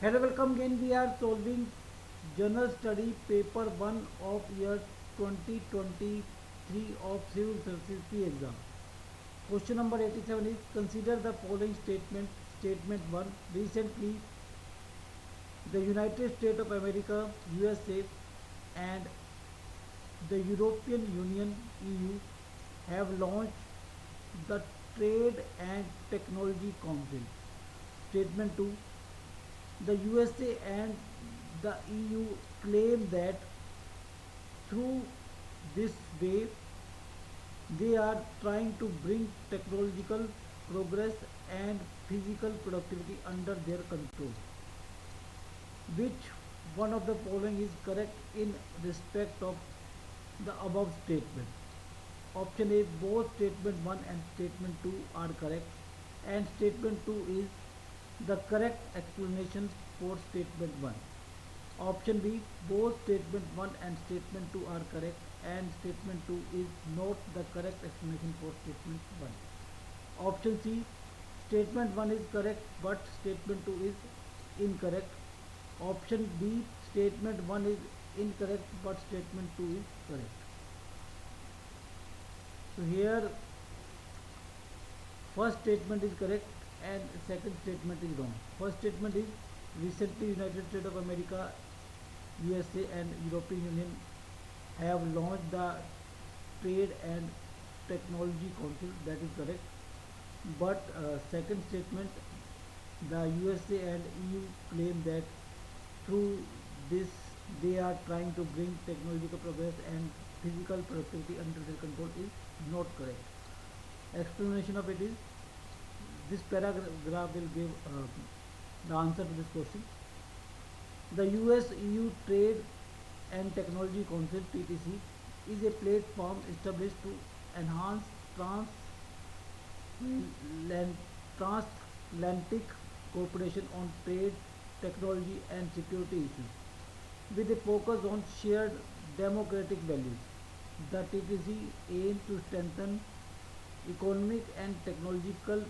Hello, welcome again. We are solving Journal Study Paper 1 of year 2023 of Civil Services P exam. Question number 87 is consider the following statement. Statement 1. Recently, the United States of America, USA, and the European Union, EU, have launched the Trade and Technology Council. Statement 2. The USA and the EU claim that through this way they are trying to bring technological progress and physical productivity under their control. Which one of the following is correct in respect of the above statement? Option A, both statement 1 and statement 2 are correct, and statement 2 is the correct explanation for statement 1. Option B, both statement 1 and statement 2 are correct, and statement 2 is not the correct explanation for statement 1. Option C, statement 1 is correct but statement 2 is incorrect. Option B, statement 1 is incorrect but statement 2 is correct. So here first statement is correct and second statement is wrong. First statement is recently United States of America, USA and European Union have launched the Trade and Technology Council. That is correct. But second statement, the USA and EU claim that through this they are trying to bring technological progress and physical productivity under their control is not correct. Explanation of it is this paragraph will give the answer to this question. The US EU Trade and Technology Council (TTC) is a platform established to enhance transatlantic cooperation on trade, technology, and security issues, with a focus on shared democratic values. The TTC aims to strengthen economic and technological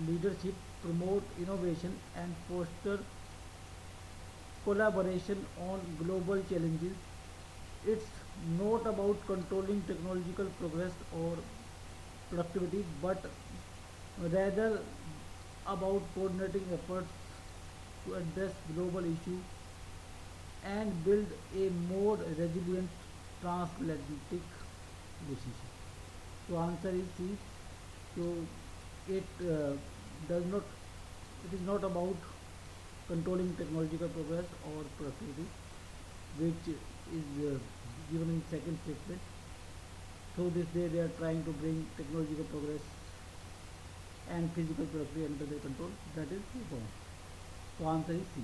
leadership, promote innovation, and foster collaboration on global challenges. It's not about controlling technological progress or productivity, but rather about coordinating efforts to address global issues and build a more resilient transatlantic relationship. So answer is C. So it does not. It is not about controlling technological progress or productivity, which is given in second statement. Through this way, they are trying to bring technological progress and physical productivity under their control. That is wrong. So answer is C.